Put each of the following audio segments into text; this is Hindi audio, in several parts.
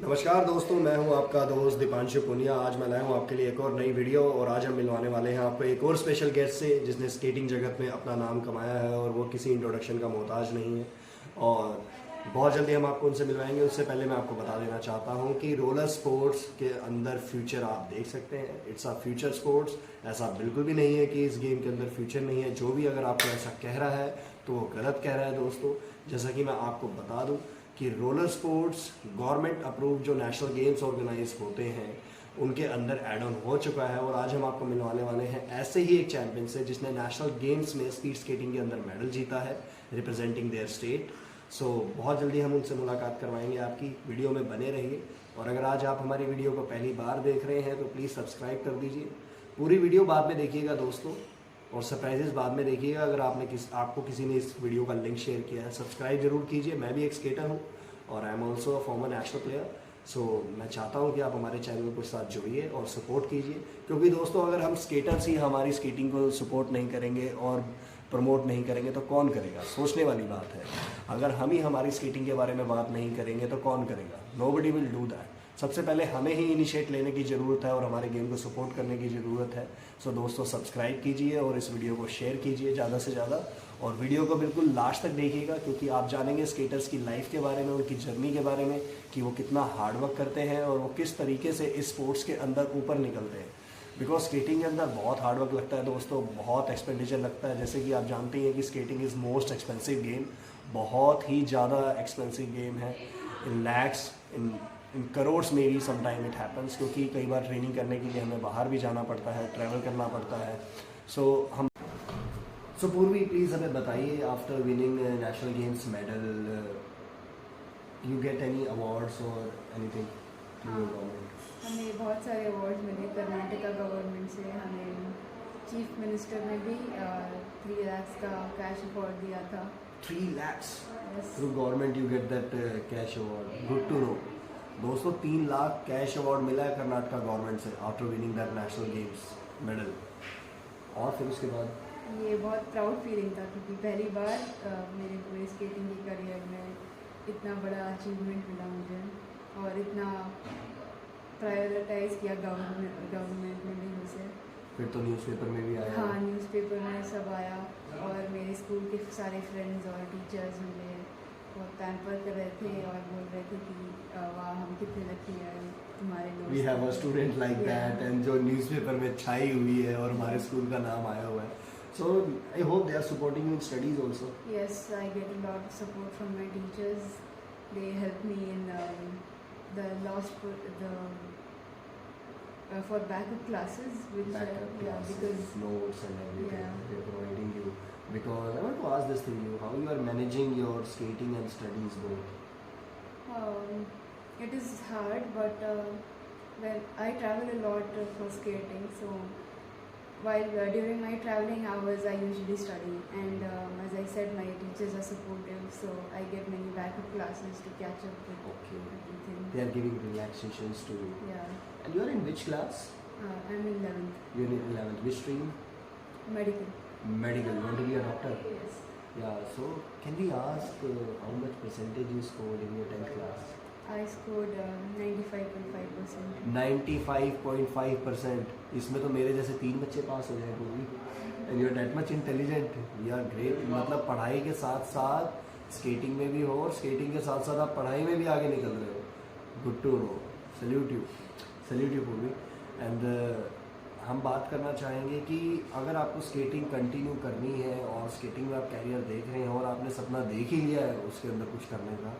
नमस्कार दोस्तों, मैं हूं आपका दोस्त दीपांशु पुनिया। आज मैं लाया हूं आपके लिए एक और नई वीडियो और आज हम मिलवाने वाले हैं आपको एक और स्पेशल गेस्ट से जिसने स्केटिंग जगत में अपना नाम कमाया है और वो किसी इंट्रोडक्शन का मोहताज नहीं है। और बहुत जल्दी हम आपको उनसे मिलवाएंगे। उससे पहले मैं आपको बता देना चाहता हूं कि रोलर स्पोर्ट्स के अंदर फ्यूचर आप देख सकते हैं। It's a future sports. ऐसा बिल्कुल भी नहीं है कि इस गेम के अंदर फ्यूचर नहीं है। जो भी अगर आपको ऐसा कह रहा है तो वो गलत कह रहा है दोस्तों। जैसा कि मैं आपको बता दूं कि रोलर स्पोर्ट्स गवर्नमेंट अप्रूव जो नेशनल गेम्स ऑर्गेनाइज होते हैं उनके अंदर एड ऑन हो चुका है। और आज हम आपको मिलवाने वाले हैं ऐसे ही एक चैंपियन से जिसने नेशनल गेम्स में स्पीड स्केटिंग के अंदर मेडल जीता है रिप्रेजेंटिंग देयर स्टेट। सो बहुत जल्दी हम उनसे मुलाकात करवाएंगे। आपकी वीडियो में बने रहिए। और अगर आज आप हमारी वीडियो को पहली बार देख रहे हैं तो प्लीज़ सब्सक्राइब कर दीजिए। पूरी वीडियो बाद में देखिएगा दोस्तों और सरप्राइजेस बाद में देखिएगा। अगर आपको किसी ने इस वीडियो का लिंक शेयर किया है, सब्सक्राइब जरूर कीजिए। मैं भी एक स्केटर हूँ और I am also a former national player. So मैं चाहता हूँ कि आप हमारे चैनल के साथ जुड़िए और सपोर्ट कीजिए। क्योंकि दोस्तों अगर हम स्केटर्स ही हमारी स्केटिंग को सपोर्ट नहीं करेंगे और प्रमोट नहीं करेंगे तो कौन करेगा? सोचने वाली बात है। अगर हम ही हमारी स्केटिंग के बारे में बात नहीं करेंगे तो कौन करेगा? Nobody will do that. सबसे पहले हमें ही इनिशिएट लेने की ज़रूरत है और हमारे गेम को सपोर्ट करने की ज़रूरत है। सो दोस्तों सब्सक्राइब कीजिए और इस वीडियो को शेयर कीजिए ज़्यादा से ज़्यादा। और वीडियो को बिल्कुल लास्ट तक देखिएगा क्योंकि आप जानेंगे स्केटर्स की लाइफ के बारे में, उनकी जर्नी के बारे में कि वो कितना हार्ड वर्क करते हैं और वो किस तरीके से इस स्पोर्ट्स के अंदर ऊपर निकलते हैं। बिकॉज स्केटिंग के अंदर बहुत हार्ड वर्क लगता है दोस्तों, बहुत एक्सपेंडिचर लगता है। जैसे कि आप जानते हैं कि skating is most expensive game. बहुत ही ज़्यादा एक्सपेंसिव गेम है। इन लैक्स इन करोड्स में भी समटाइम इट हैपन्स। क्योंकि कई बार ट्रेनिंग करने के लिए हमें बाहर भी जाना पड़ता है, ट्रैवल करना पड़ता है। सो पूर्वी प्लीज़ हमें बताइए, after winning national games medal you get any awards और एनीथिंग थ्रू योर गवर्नमेंट? हमें बहुत सारे अवार्ड्स मिले कर्नाटका गवर्नमेंट से। हमें चीफ मिनिस्टर ने भी 3 लाख का कैश अवार्ड दिया था। 3 lakhs Yes. Through government you get that cash award. Good to know दोस्तों। 3 लाख कैश अवार्ड मिला है कर्नाटका गवर्नमेंट से after winning that national games medal. और फिर उसके बाद ये बहुत प्राउड फीलिंग था क्योंकि पहली बार मेरे पूरे स्केटिंग के करियर में इतना बड़ा अचीवमेंट मिला मुझे और इतना प्रायोरिटाइज किया गवर्नमेंट ने भी मुझे। फिर तो न्यूज़पेपर में भी आया। हाँ, न्यूज़पेपर में सब आया और मेरे स्कूल के सारे फ्रेंड्स और टीचर्स मुझे बहुत पैम्पर कर रहे थे और बोल रहे थे कि वाह हम कितने लकी हैं तुम्हारे लोग। We have a student like that and जो न्यूज़पेपर में छाई हुई है और हमारे स्कूल का नाम आया हुआ है। So I hope they are supporting you in studies also. Yes, I get a lot of support from my teachers. They help me in the last for backup classes, which Backup classes, because notes and everything Yeah. they're providing you. Because I want to ask this thing, you how you are managing your skating and studies both? it is hard, but when I travel a lot for skating, so while during my traveling hours I usually study, and as I said, my teachers are supportive, so I get many backup classes to catch up with Okay. everything. They are giving relaxations to you. Yeah. And you are in which class? I'm in 11th. You're in 11th. Which stream? Medical. Medical. You want to be a doctor? Yes. Yeah. So can we ask how much percentage you scored in your 10th class? I scored 95.5%. 95.5%। इसमें तो मेरे जैसे 3 बच्चे पास हो जाए पूरी। And you are that much intelligent. You are great. मतलब पढ़ाई के साथ साथ स्केटिंग में भी हो और स्केटिंग के साथ साथ आप पढ़ाई में भी आगे निकल रहे हो। Good to know. Salute you Purvi. And हम बात करना चाहेंगे कि अगर आपको स्केटिंग कंटिन्यू करनी है और स्केटिंग में आप कैरियर देख रहे हैं और आपने सपना देख ही लिया है उसके अंदर कुछ करने का,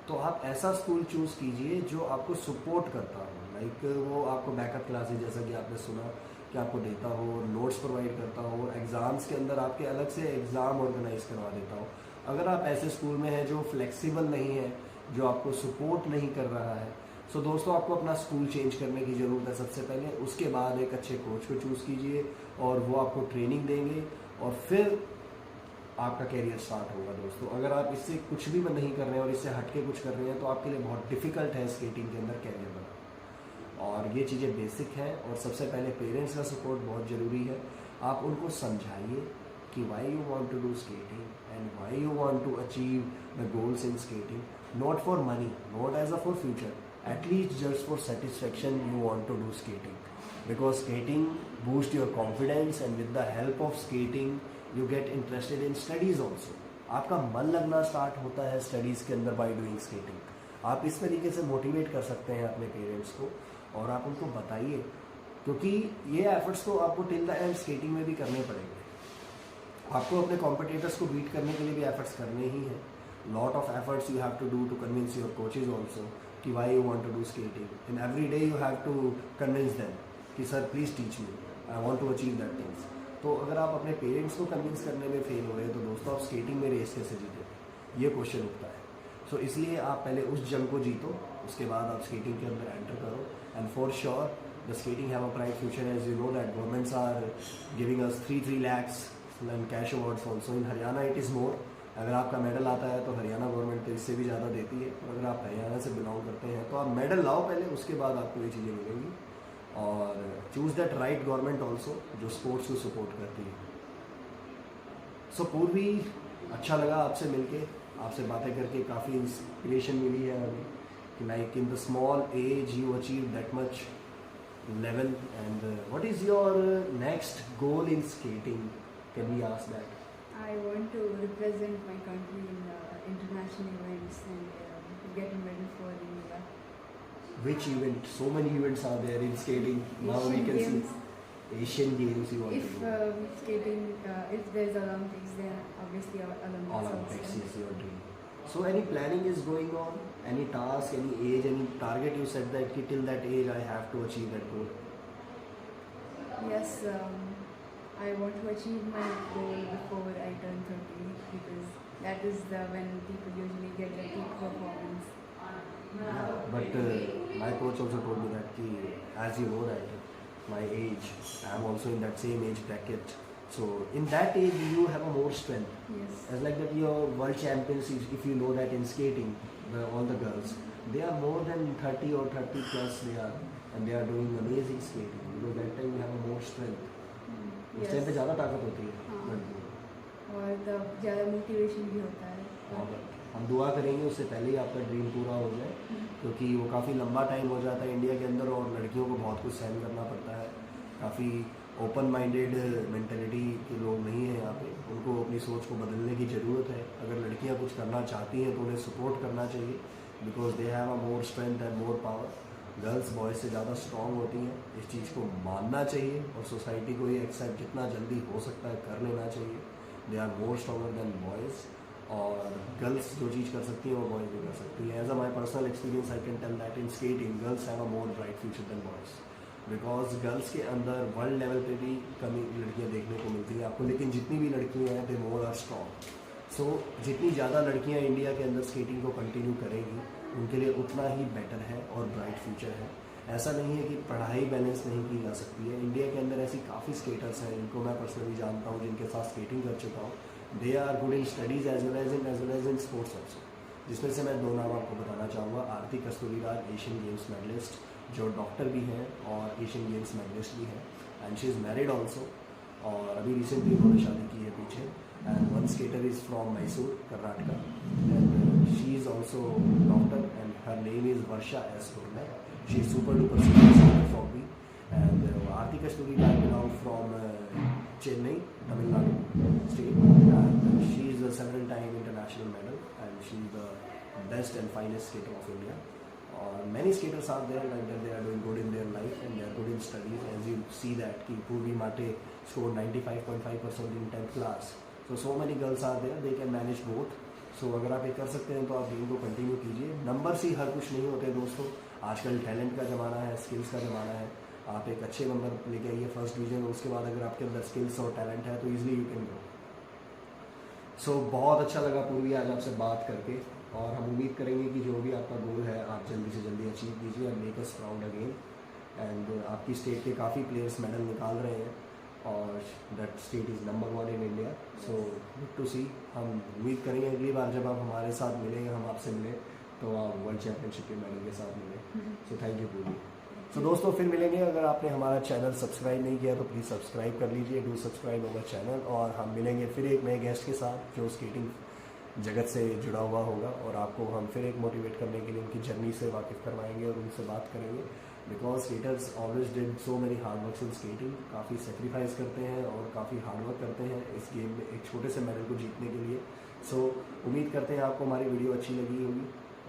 तो आप ऐसा स्कूल चूज़ कीजिए जो आपको सपोर्ट करता हो। लाइक वो आपको बैकअप क्लासेस जैसा कि आपने सुना कि आपको देता हो, नोट्स प्रोवाइड करता हो, एग्ज़ाम्स के अंदर आपके अलग से एग्ज़ाम ऑर्गेनाइज करवा देता हो। अगर आप ऐसे स्कूल में हैं जो फ्लेक्सिबल नहीं है, जो आपको सपोर्ट नहीं कर रहा है, सो दोस्तों आपको अपना स्कूल चेंज करने की ज़रूरत है सबसे पहले। उसके बाद एक अच्छे कोच को चूज़ कीजिए और वो आपको ट्रेनिंग देंगे और फिर आपका कैरियर स्टार्ट होगा दोस्तों। अगर आप इससे कुछ भी नहीं कर रहे हैं और इससे हटके कुछ कर रहे हैं तो आपके लिए बहुत डिफ़िकल्ट है स्केटिंग के अंदर कैरियर बनाना। और ये चीज़ें बेसिक हैं और सबसे पहले पेरेंट्स का सपोर्ट बहुत ज़रूरी है। आप उनको समझाइए कि why you want to do skating and why you want to achieve the goals in skating, not for money, not as a for future, at least just for satisfaction you want to do skating, because skating boosts your confidence and with the help of skating you get interested in studies also. आपका मन लगना स्टार्ट होता है स्टडीज़ के अंदर बाय डूइंग स्केटिंग. आप इस तरीके से मोटिवेट कर सकते हैं अपने पेरेंट्स को और आप उनको बताइए, क्योंकि ये एफर्ट्स तो आपको टिल द एंड स्केटिंग में भी करने पड़ेंगे. आपको अपने कॉम्पिटिटर्स को बीट करने के लिए भी एफर्ट्स करने ही हैं. Lot of efforts you have to do to convince your coaches also कि why you want to do skating. In every day you have to convince them कि sir please teach me, I want to achieve that things. तो अगर आप अपने पेरेंट्स को कन्विंस करने में फेल हो रहे हैं तो दोस्तों आप स्केटिंग में रेस कैसे जीते, ये क्वेश्चन उठता है. सो इसलिए आप पहले उस जंग को जीतो, उसके बाद आप स्केटिंग के अंदर एंटर करो. And for sure the skating have a bright future. As you know that governments are giving us 3 lakhs and cash awards also. In Haryana it is more. अगर आपका मेडल आता है तो हरियाणा गवर्नमेंट तो इससे भी ज़्यादा देती है. और अगर आप हरियाणा से बिलोंग करते हैं तो आप मेडल लाओ पहले, उसके बाद आपको ये चीज़ें मिलेंगी. और choose that right government also जो स्पोर्ट्स को सपोर्ट करती है. सो पूर्वी अच्छा लगा आपसे मिलके, आपसे बातें करके काफ़ी इंस्पिरेशन मिली है हमें कि like in the small age you achieve that much level. And what is your next goal in skating, can we ask that? I want to represent my country in international events and get a medal for India. Which event? So many events are there in skating. Now we can Games. see Asian Games you want If to do. skating, if there's Olympics, then obviously Olympics Olympics also. is your dream. So any planning is going on? Any task, any age, any target you said that till that age I have to achieve that goal? Yes, I want to achieve my goal before I turn 30 because that is when people usually get their peak performance. Yeah, but my coach also told me that as you know that my age, I am also in that same age bracket. So in that age you have a more strength. Yes. As like that your world champions, if you know that in skating, all the girls, they are more than 30 or 30 plus they are, and they are doing amazing skating. Because that time you have a more strength. उस टाइम पे ज़्यादा ताकत होती है. हाँ. और तब ज़्यादा मोटिवेशन भी होता है. और हम दुआ करेंगे उससे पहले ही आपका ड्रीम पूरा हो जाए, क्योंकि वो काफ़ी लंबा टाइम हो जाता है इंडिया के अंदर और लड़कियों को बहुत कुछ सहन करना पड़ता है. काफ़ी ओपन माइंडेड मेंटेलिटी के लोग नहीं हैं यहाँ पे. उनको अपनी सोच को बदलने की ज़रूरत है. अगर लड़कियाँ कुछ करना चाहती हैं तो उन्हें सपोर्ट करना चाहिए, because they have a more strength and more power. Girls boys से ज़्यादा स्ट्रॉन्ग होती हैं. इस चीज़ को मानना चाहिए और सोसाइटी को ये एक्सेप्ट जितना जल्दी हो सकता है कर लेना चाहिए. They are more stronger than boys. और गर्ल्स जो चीज़ कर सकती हैं वो बॉयज़ भी कर सकती हैं. As a my personal experience I can tell that in skating girls have a more bright future than boys, because girls के अंदर वर्ल्ड लेवल पे भी कमी लड़कियाँ देखने को मिलती हैं आपको. लेकिन जितनी भी लड़कियाँ हैं दे मोर आर स्ट्रॉन्ग. सो जितनी ज़्यादा लड़कियाँ इंडिया के अंदर स्केटिंग को कंटिन्यू करेंगी उनके लिए उतना ही बेटर है और ब्राइट फ्यूचर है. ऐसा नहीं है कि पढ़ाई बैलेंस नहीं की जा सकती है. इंडिया के अंदर ऐसी काफ़ी स्केटर्स हैं जिनको मैं पर्सनली जानता हूँ, जिनके साथ स्केटिंग कर चुका हूँ. They are good in studies as well as in sports also. जिसमें से मैं 2 नाम आपको बताना चाहूँगा. Aarti Kasturiraj, Asian games medalist, जो डॉक्टर भी हैं और एशियन गेम्स मेडलिस्ट भी हैं. And she is married also. और अभी रिसेंटली उन्होंने शादी की है पीछे. And one skater is from Mysore, Karnataka, and she is also doctor, and her name is Varsha S. Kurla. She is super duper skater from me. And Aarti Kasturi belongs from Chennai, Tamil Nadu state, and she is a several-time international medal, and she is the best and finest skater of India. Many skaters are there like that, they are doing good in their life and they are good in studies. As you see that कि Purvi Mate scored 95.5% in 10th class. So many girls are there, they can manage both. So अगर आप ये कर सकते हैं तो आप गेम को कंटिन्यू कीजिए. नंबर्स ही हर कुछ नहीं होते दोस्तों. आजकल टैलेंट का ज़माना है, स्किल्स का ज़माना है. आप एक अच्छे नंबर लेके आइए फर्स्ट डिवीजन, उसके बाद अगर आपके अंदर स्किल्स और टैलेंट है तो ईजिली यू कैन गो. सो बहुत अच्छा लगा पूर्वी आज आपसे बात करके, और हम उम्मीद करेंगे कि जो भी आपका गोल है आप जल्दी से जल्दी अचीव कीजिए and make us proud again. And आपकी स्टेट के काफ़ी प्लेयर्स मेडल निकाल रहे हैं और that state is number 1 in India. So good to see. हम उम्मीद करेंगे अगली बार जब आप हमारे साथ मिलेंगे, हम आपसे मिले तो आप वर्ल्ड चैम्पियनशिप के मेडल के साथ मिले. सो थैंक यू पूर्वी. सो दोस्तों फिर मिलेंगे. अगर आपने हमारा चैनल सब्सक्राइब नहीं किया तो प्लीज़ सब्सक्राइब कर लीजिए. Do subscribe our channel. और हम मिलेंगे फिर एक नए गेस्ट के साथ जो स्केटिंग जगत से जुड़ा हुआ होगा और आपको हम फिर एक मोटिवेट करने के लिए उनकी जर्नी से वाकिफ़ करवाएंगे और उनसे बात करेंगे। Because skaters always did so many hard work in skating, काफ़ी सेक्रीफाइस करते हैं और काफ़ी हार्ड वर्क करते हैं इस गेम में एक छोटे से मेडल को जीतने के लिए। सो उम्मीद करते हैं आपको हमारी वीडियो अच्छी लगी होगी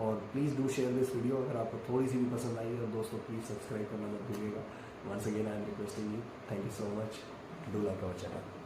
और please do share this video. अगर आपको थोड़ी सी भी पसंद आई है दोस्तों प्लीज़ सब्सक्राइब करना मत भूलिएगा। Once again I am requesting you, thank you so much, do like our channel.